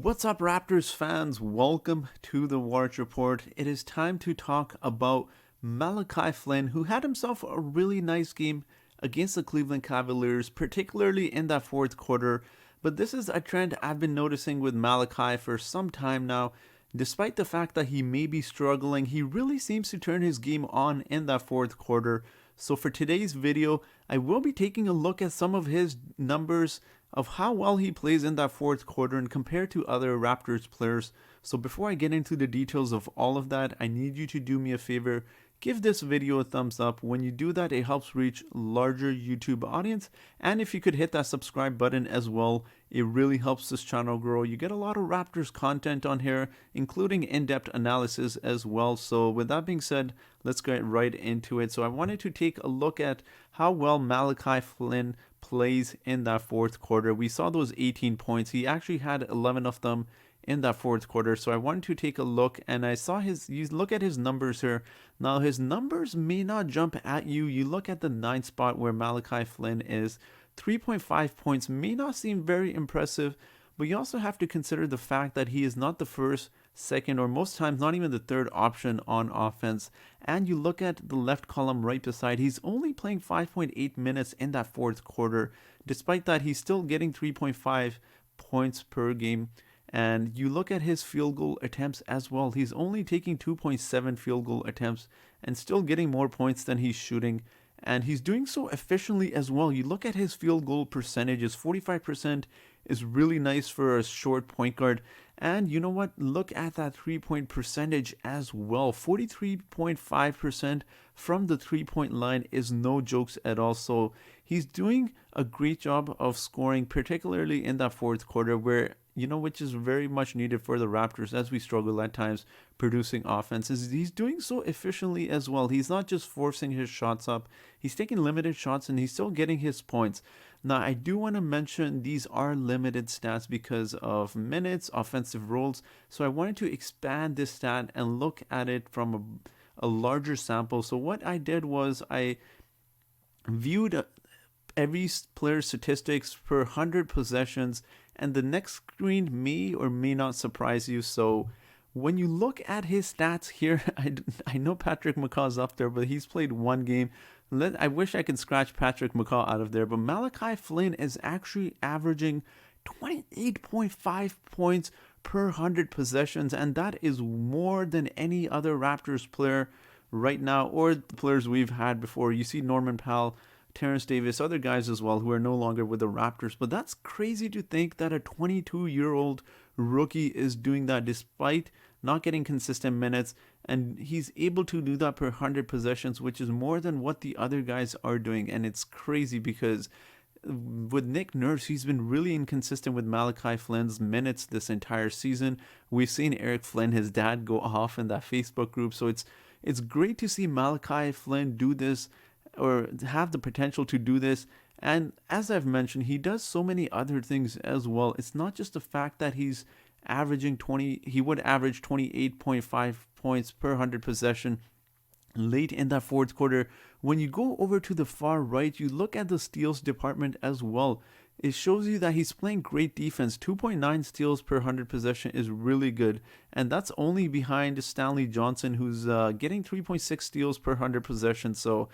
What's up, Raptors fans? Welcome to the Watch Report. It is time to talk about Malachi Flynn, who had himself a really nice game against the Cleveland Cavaliers, particularly in that fourth quarter. But this is a trend I've been noticing with Malachi for some time now. Despite the fact that he may be struggling, he really seems to turn his game on in that fourth quarter. So for today's video, I will be taking a look at some of his numbers of how well he plays in that fourth quarter and compared to other Raptors players. So before I get into the details of all of that, I need you to do me a favor. Give this video a thumbs up. When you do that, it helps reach larger YouTube audience. And if you could hit that subscribe button as well, it really helps this channel grow. You get a lot of Raptors content on here, including in-depth analysis as well. So with that being said, let's get right into it. So I wanted to take a look at how well Malachi Flynn plays in that fourth quarter. We saw those 18 points. He actually had 11 of them in that fourth quarter. So I wanted to take a look, and I saw you look at his numbers here. Now his numbers may not jump at you. You look at the 9th spot where Malachi Flynn is. 3.5 points may not seem very impressive, but you also have to consider the fact that he is not the first, second, or most times not even the third option on offense. And you look at the left column right beside, he's only playing 5.8 minutes in that fourth quarter. Despite that, he's still getting 3.5 points per game. And you look at his field goal attempts as well. He's only taking 2.7 field goal attempts and still getting more points than he's shooting. And he's doing so efficiently as well. You look at his field goal percentages, 45% is really nice for a short point guard. And you know what? Look at that 3-point percentage as well. 43.5% from the 3-point line is no jokes at all. So he's doing a great job of scoring, particularly in that fourth quarter where, which is very much needed for the Raptors as we struggle at times producing offenses. He's doing so efficiently as well. He's not just forcing his shots up. He's taking limited shots and he's still getting his points. Now, I do want to mention these are limited stats because of minutes, offensive roles. So I wanted to expand this stat and look at it from a larger sample. So what I did was I viewed every player's statistics per 100 possessions, and the next screen may or may not surprise you. So when you look at his stats here, I know Patrick McCaw's up there, but he's played one game. I wish I could scratch Patrick McCaw out of there, but Malachi Flynn is actually averaging 28.5 points per 100 possessions, and that is more than any other Raptors player right now or the players we've had before. You see Norman Powell, Terrence Davis, other guys as well who are no longer with the Raptors. But that's crazy to think that a 22-year-old rookie is doing that despite not getting consistent minutes, and he's able to do that per 100 possessions, which is more than what the other guys are doing. And it's crazy because with Nick Nurse, he's been really inconsistent with Malachi Flynn's minutes this entire season. We've seen Eric Flynn, his dad, go off in that Facebook group. So it's great to see Malachi Flynn do this, or have the potential to do this. And as I've mentioned, he does so many other things as well. It's not just the fact that he's averaging he would average 28.5 points per 100 possession late in that fourth quarter. When you go over to the far right, you look at the steals department as well. It shows you that he's playing great defense. 2.9 steals per 100 possession is really good, and that's only behind Stanley Johnson, who's getting 3.6 steals per 100 possession. So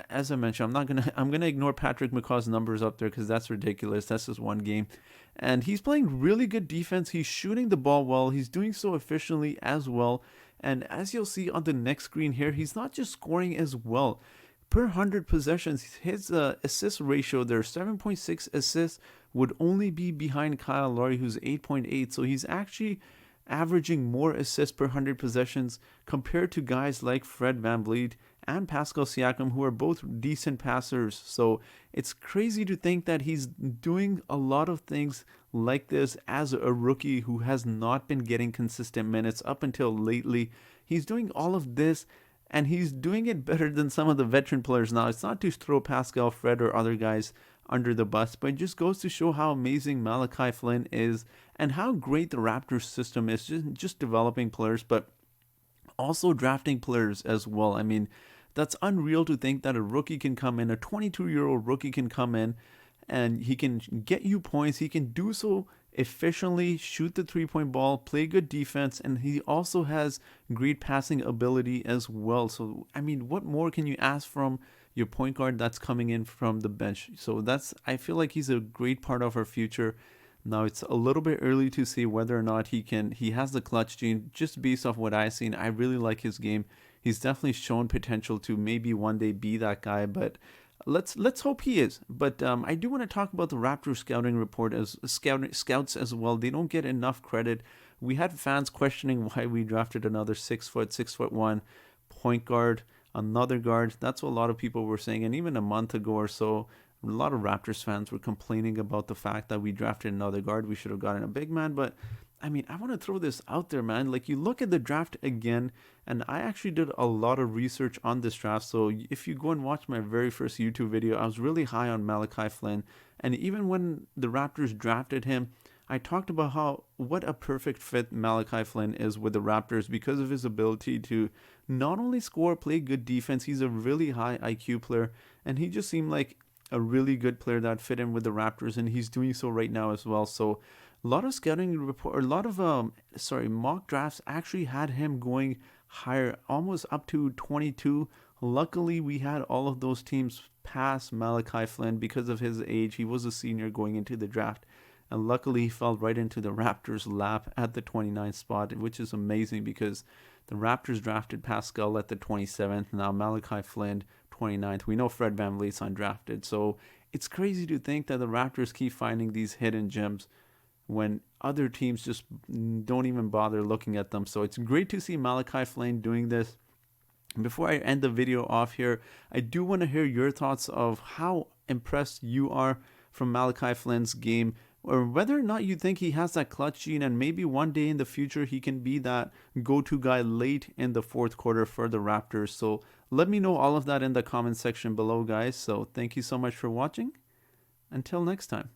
as I mentioned, I'm gonna ignore Patrick McCaw's numbers up there because that's ridiculous. That's just one game, and he's playing really good defense. He's shooting the ball well. He's doing so efficiently as well. And as you'll see on the next screen here, he's not just scoring as well. Per 100 possessions, his assist ratio there, 7.6 assists, would only be behind Kyle Lowry, who's 8.8. So he's actually averaging more assists per 100 possessions compared to guys like Fred VanVleet and Pascal Siakam, who are both decent passers. So it's crazy to think that he's doing a lot of things like this as a rookie who has not been getting consistent minutes up until lately. He's doing all of this, and he's doing it better than some of the veteran players now. It's not to throw Pascal, Fred, or other guys under the bus, but it just goes to show how amazing Malachi Flynn is and how great the Raptors system is, just developing players, but also drafting players as well. I mean, that's unreal to think that a rookie can come in, a 22-year-old rookie can come in and he can get you points. He can do so efficiently, shoot the 3-point ball, play good defense, and he also has great passing ability as well. So, I mean, what more can you ask from your point guard that's coming in from the bench? So I feel like he's a great part of our future. Now it's a little bit early to see whether or not he has the clutch gene. Just based off what I've seen, I really like his game. He's definitely shown potential to maybe one day be that guy, but let's hope he is. But I do want to talk about the Raptor scouting report as scouts as well. They don't get enough credit. We had fans questioning why we drafted another 6'1" point guard, another guard. That's what a lot of people were saying, and even a month ago or so, a lot of Raptors fans were complaining about the fact that we drafted another guard. We should have gotten a big man. But I mean, I want to throw this out there, man. Like, you look at the draft again, and I actually did a lot of research on this draft. So if you go and watch my very first YouTube video, I was really high on Malachi Flynn. And even when the Raptors drafted him, I talked about what a perfect fit Malachi Flynn is with the Raptors because of his ability to not only score, play good defense. He's a really high IQ player, and he just seemed like a really good player that fit in with the Raptors, and he's doing so right now as well. So a lot of scouting report, a lot of mock drafts actually had him going higher, almost up to 22. Luckily, we had all of those teams pass Malachi Flynn because of his age. He was a senior going into the draft, and luckily he fell right into the Raptors' lap at the 29th spot, which is amazing because the Raptors drafted Pascal at the 27th. Now Malachi Flynn 29th. We know Fred VanVleet's undrafted, so it's crazy to think that the Raptors keep finding these hidden gems when other teams just don't even bother looking at them. So it's great to see Malachi Flynn doing this. Before I end the video off here, I do want to hear your thoughts of how impressed you are from Malachi Flynn's game, or whether or not you think he has that clutch gene and maybe one day in the future he can be that go-to guy late in the fourth quarter for the Raptors. So let me know all of that in the comment section below, guys. So thank you so much for watching. Until next time.